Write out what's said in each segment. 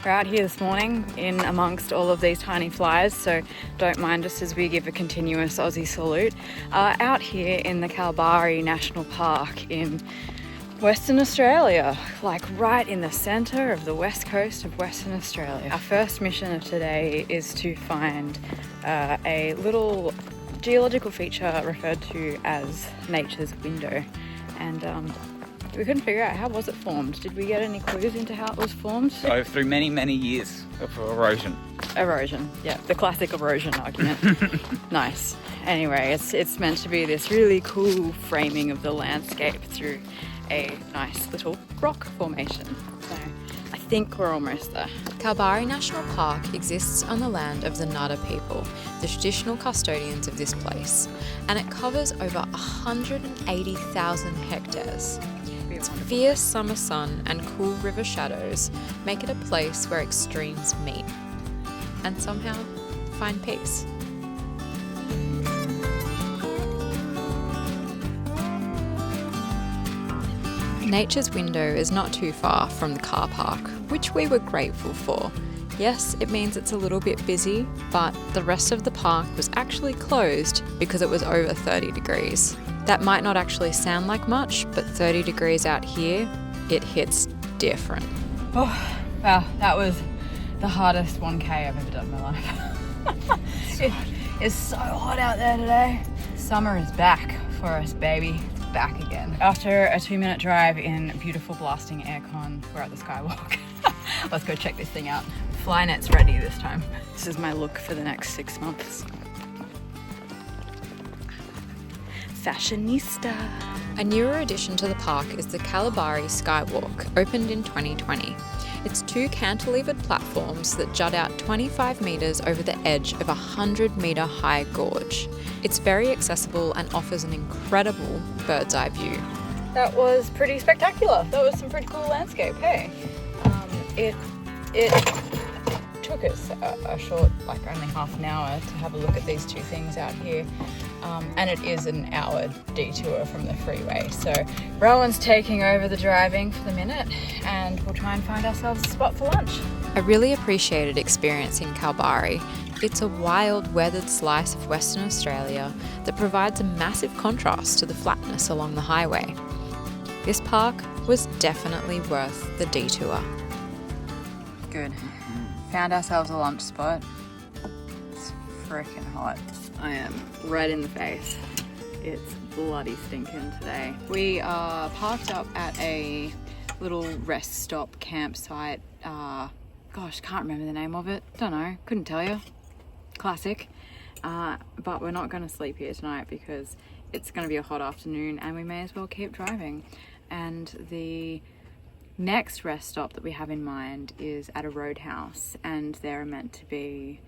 We're out here this morning in amongst all of these tiny flies, so don't mind us as we give a continuous Aussie salute. Out here in the Kalbarri National Park in Western Australia, like right in the centre of the west coast of Western Australia. Our first mission of today is to find a little geological feature referred to as nature's window, and we couldn't figure out how was it formed. Did we get any clues into how it was formed? So through many years of erosion. Erosion, yeah, the classic erosion argument. Nice. Anyway, it's meant to be this really cool framing of the landscape through a nice little rock formation. So I think we're almost there. Kalbarri National Park exists on the land of the Nada people, the traditional custodians of this place, and it covers over 180,000 hectares. Its fierce summer sun and cool river shadows make it a place where extremes meet and somehow find peace. Nature's window is not too far from the car park, which we were grateful for. Yes, it means it's a little bit busy, but the rest of the park was actually closed because it was over 30 degrees. That might not actually sound like much, but 30 degrees out here, it hits different. Oh, wow, that was the hardest 1K I've ever done in my life. It is so hot out there today. Summer is back for us, baby. It's back again. After a 2-minute drive in beautiful blasting aircon, we're at the Skywalk. Let's go check this thing out. Flynet's ready this time. This is my look for the next 6 months. Fashionista. A newer addition to the park is the Kalbarri Skywalk, opened in 2020. It's 2 cantilevered platforms that jut out 25 metres over the edge of a 100-metre high gorge. It's very accessible and offers an incredible bird's eye view. That was pretty spectacular. That was some pretty cool landscape, hey? It took us a short, like only half an hour to have a look at these 2 things out here. And it is an hour detour from the freeway. So Rowan's taking over the driving for the minute and we'll try and find ourselves a spot for lunch. I really appreciated experiencing Kalbarri. It's a wild, weathered slice of Western Australia that provides a massive contrast to the flatness along the highway. This park was definitely worth the detour. Good. Found ourselves a lunch spot. It's freaking hot. I am red in the face. It's bloody stinking today. We are parked up at a little rest stop campsite. Gosh, can't remember the name of it. Don't know, couldn't tell you. Classic. But we're not gonna sleep here tonight because it's gonna be a hot afternoon and we may as well keep driving. And the next rest stop that we have in mind is at a roadhouse, and there are meant to be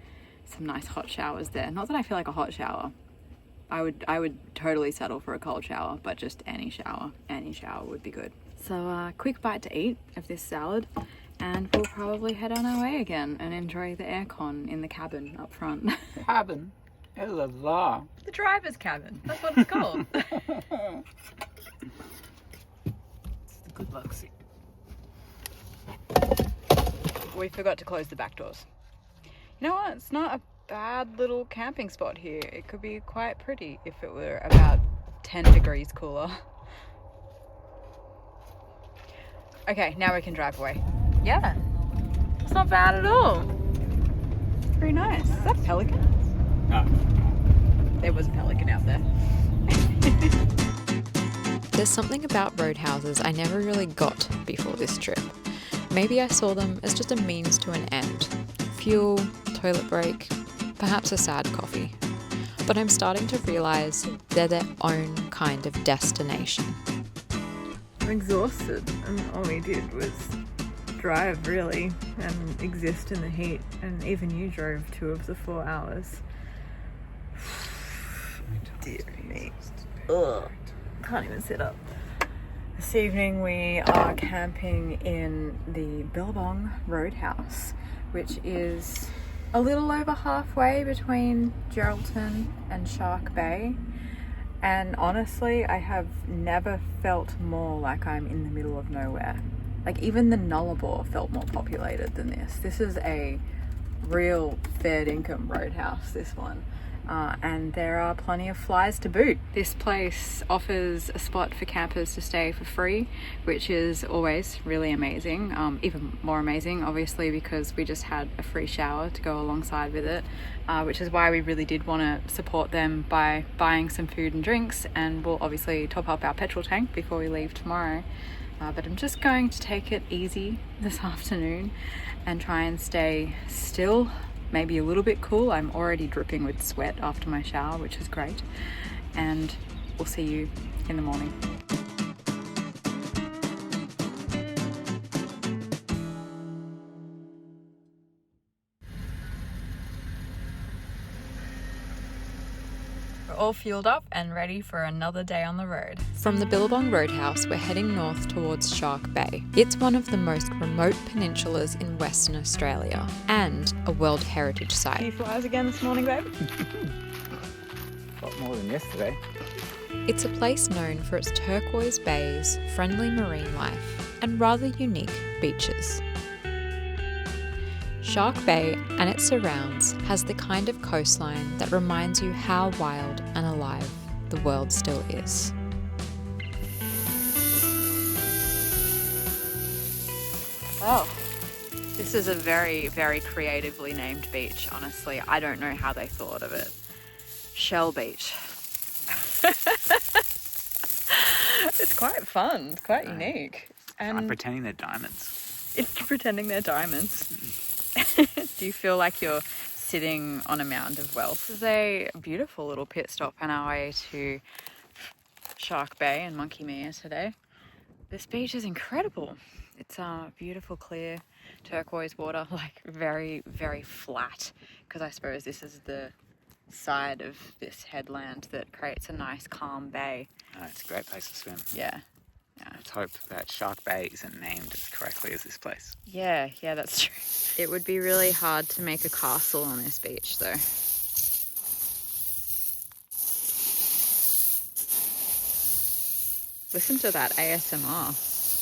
some nice hot showers there. Not that I feel like a hot shower. I would totally settle for a cold shower, but just any shower would be good. So quick bite to eat of this salad and we'll probably head on our way again and enjoy the aircon in the cabin up front. Cabin? La la. The driver's cabin, that's what it's called. It's the good luck seat. We forgot to close the back doors. You know what? It's not a bad little camping spot here. It could be quite pretty if it were about 10 degrees cooler. Okay, now we can drive away. Yeah, it's not bad at all. It's pretty nice. Is that a pelican? No. There was a pelican out there. There's something about roadhouses I never really got before this trip. Maybe I saw them as just a means to an end. Fuel, toilet break, perhaps a sad coffee. But I'm starting to realise they're their own kind of destination. I'm exhausted and all we did was drive really and exist in the heat, and even you drove 2 of the 4 hours. Dear me. Ugh. Can't even sit up. This evening we are camping in the Billabong Roadhouse, which is a little over halfway between Geraldton and Shark Bay. And honestly, I have never felt more like I'm in the middle of nowhere. Like even the Nullarbor felt more populated than this. This is a real fair income roadhouse, this one. And there are plenty of flies to boot. This place offers a spot for campers to stay for free, which is always really amazing. Even more amazing, obviously, because we just had a free shower to go alongside with it, which is why we really did want to support them by buying some food and drinks, and we'll obviously top up our petrol tank before we leave tomorrow. But I'm just going to take it easy this afternoon and try and stay still, maybe a little bit cool. I'm already dripping with sweat after my shower, which is great. And we'll see you in the morning. We're all fueled up and ready for another day on the road. From the Billabong Roadhouse, we're heading north towards Shark Bay. It's one of the most remote peninsulas in Western Australia and a World Heritage Site. Any flies again this morning, babe? A lot more than yesterday. It's a place known for its turquoise bays, friendly marine life, and rather unique beaches. Shark Bay and its surrounds has the kind of coastline that reminds you how wild and alive the world still is. Oh, this is a very, very creatively named beach, honestly. I don't know how they thought of it. Shell Beach. It's quite fun, it's quite unique. I'm And pretending they're diamonds. it's pretending they're diamonds. Do you feel like you're sitting on a mound of wealth? This is a beautiful little pit stop on our way to Shark Bay and Monkey Mia today. This beach is incredible. It's beautiful, clear, turquoise water, like very, very flat, because I suppose this is the side of this headland that creates a nice, calm bay. It's a great place to swim. Yeah. Let's hope that Shark Bay isn't named as correctly as this place. Yeah, that's true. It would be really hard to make a castle on this beach, though. Listen to that ASMR.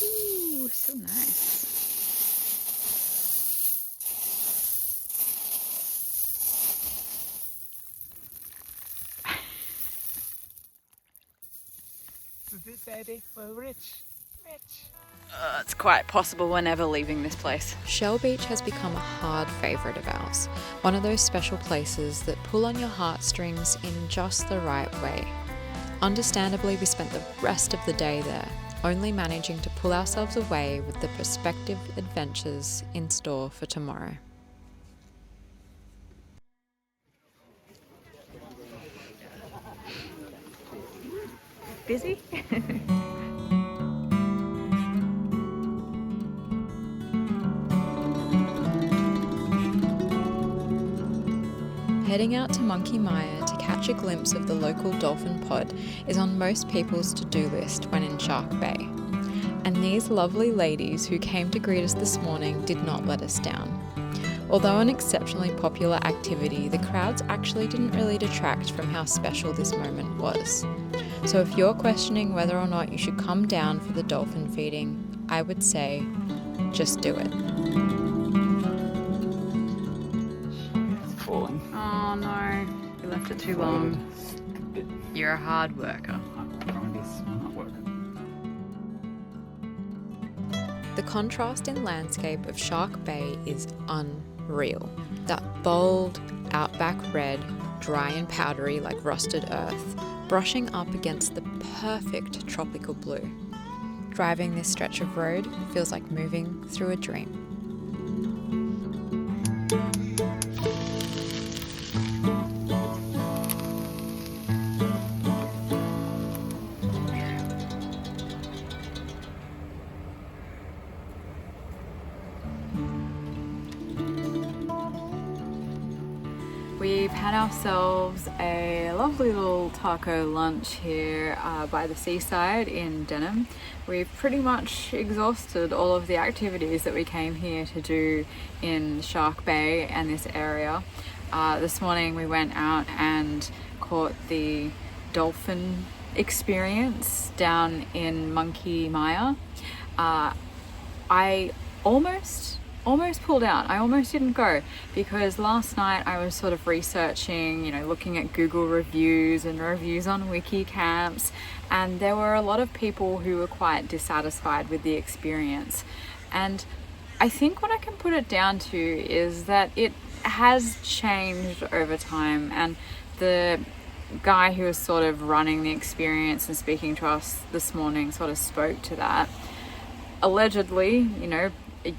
Ooh, so nice. This is it, baby. We're rich. It's quite possible we're never leaving this place. Shell Beach has become a hard favourite of ours, one of those special places that pull on your heartstrings in just the right way. Understandably, we spent the rest of the day there, only managing to pull ourselves away with the prospective adventures in store for tomorrow. Busy? Heading out to Monkey Mia to catch a glimpse of the local dolphin pod is on most people's to-do list when in Shark Bay. And these lovely ladies who came to greet us this morning did not let us down. Although an exceptionally popular activity, the crowds actually didn't really detract from how special this moment was. So if you're questioning whether or not you should come down for the dolphin feeding, I would say, just do it. Falling. Oh no, you left it too long. You're a hard worker. I'm trying to be a smart worker. The contrast in landscape of Shark Bay is unreal. That bold, outback red, dry and powdery like rusted earth, brushing up against the perfect tropical blue. Driving this stretch of road feels like moving through a dream. We've had ourselves a lovely little taco lunch here by the seaside in Denham. We've pretty much exhausted all of the activities that we came here to do in Shark Bay and this area. This morning we went out and caught the dolphin experience down in Monkey Mia. I almost pulled out. I almost didn't go because last night I was sort of researching, looking at Google reviews and reviews on wiki camps, and there were a lot of people who were quite dissatisfied with the experience. And I think what I can put it down to is that it has changed over time, and the guy who was sort of running the experience and speaking to us this morning sort of spoke to that. Allegedly,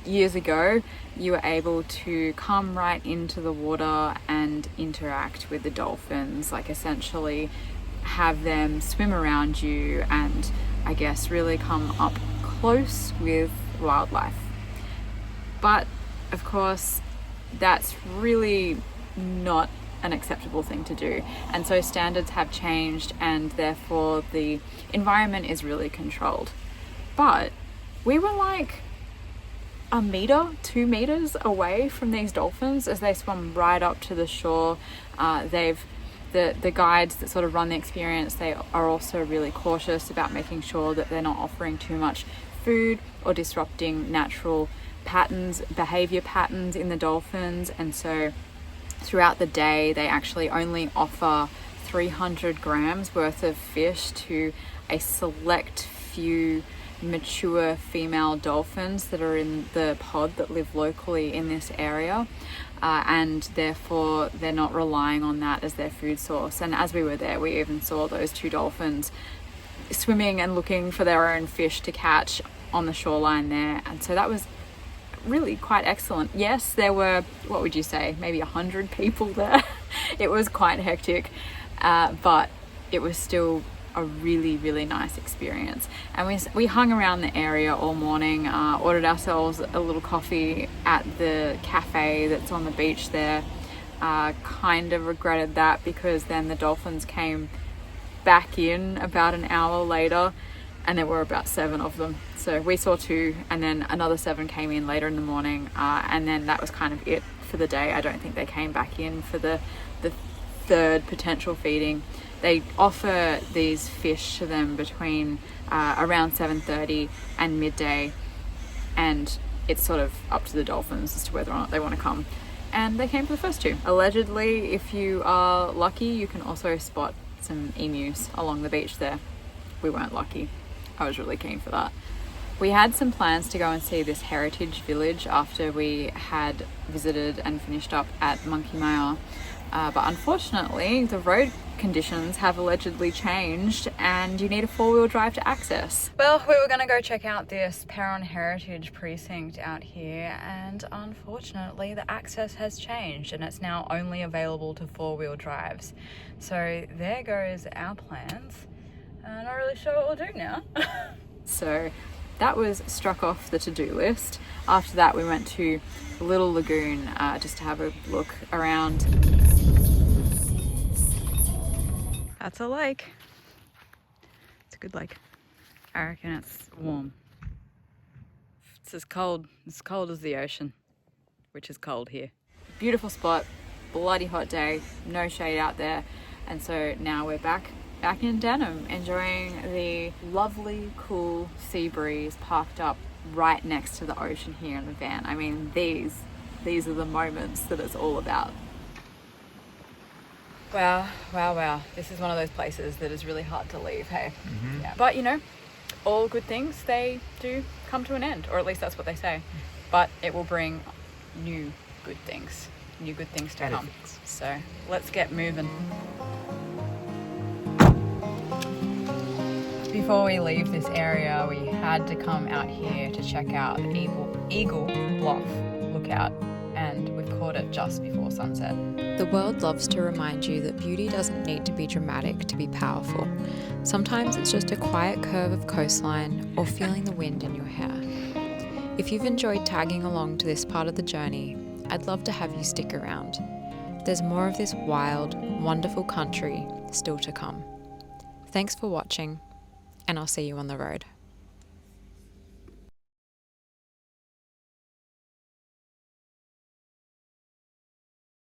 years ago, you were able to come right into the water and interact with the dolphins, like essentially have them swim around you and I guess really come up close with wildlife. But of course, that's really not an acceptable thing to do, and so standards have changed and therefore the environment is really controlled. But we were like 1 meter, 2 meters away from these dolphins as they swam right up to the shore. The guides that sort of run the experience, they are also really cautious about making sure that they're not offering too much food or disrupting natural behavior patterns in the dolphins. And so throughout the day, they actually only offer 300 grams worth of fish to a select few mature female dolphins that are in the pod that live locally in this area, and therefore they're not relying on that as their food source. And as we were there, we even saw those 2 dolphins swimming and looking for their own fish to catch on the shoreline there, and so that was really quite excellent. Yes, there were, what would you say, maybe 100 people there. It was quite hectic, but it was still a really, really nice experience. And we hung around the area all morning, ordered ourselves a little coffee at the cafe that's on the beach there. Kind of regretted that because then the dolphins came back in about an hour later and there were about 7 of them. So we saw 2 and then another 7 came in later in the morning, and then that was kind of it for the day. I don't think they came back in for the third potential feeding. They offer these fish to them between around 7:30 and midday, and it's sort of up to the dolphins as to whether or not they want to come. And they came for the first 2. Allegedly, if you are lucky, you can also spot some emus along the beach there. We weren't lucky. I was really keen for that. We had some plans to go and see this heritage village after we had visited and finished up at Monkey Maya. But unfortunately, the road conditions have allegedly changed and you need a 4-wheel drive to access. Well, we were going to go check out this Perron Heritage Precinct out here, and unfortunately the access has changed and it's now only available to 4-wheel drives. So there goes our plans. Not really sure what we'll do now. So that was struck off the to-do list. After that, we went to Little Lagoon just to have a look around. That's a lake. It's a good lake. I reckon it's warm. It's as cold as the ocean, which is cold here. Beautiful spot, bloody hot day, no shade out there. And so now we're back in Denham, enjoying the lovely, cool sea breeze, parked up right next to the ocean here in the van. I mean, these are the moments that it's all about. Wow. This is one of those places that is really hard to leave, hey? Mm-hmm. Yeah. But all good things, they do come to an end, or at least that's what they say. But it will bring new good things to come. So let's get moving. Before we leave this area, we had to come out here to check out the Eagle Bluff lookout, and we've caught it just before sunset. The world loves to remind you that beauty doesn't need to be dramatic to be powerful. Sometimes it's just a quiet curve of coastline or feeling the wind in your hair. If you've enjoyed tagging along to this part of the journey, I'd love to have you stick around. There's more of this wild, wonderful country still to come. Thanks for watching, and I'll see you on the road.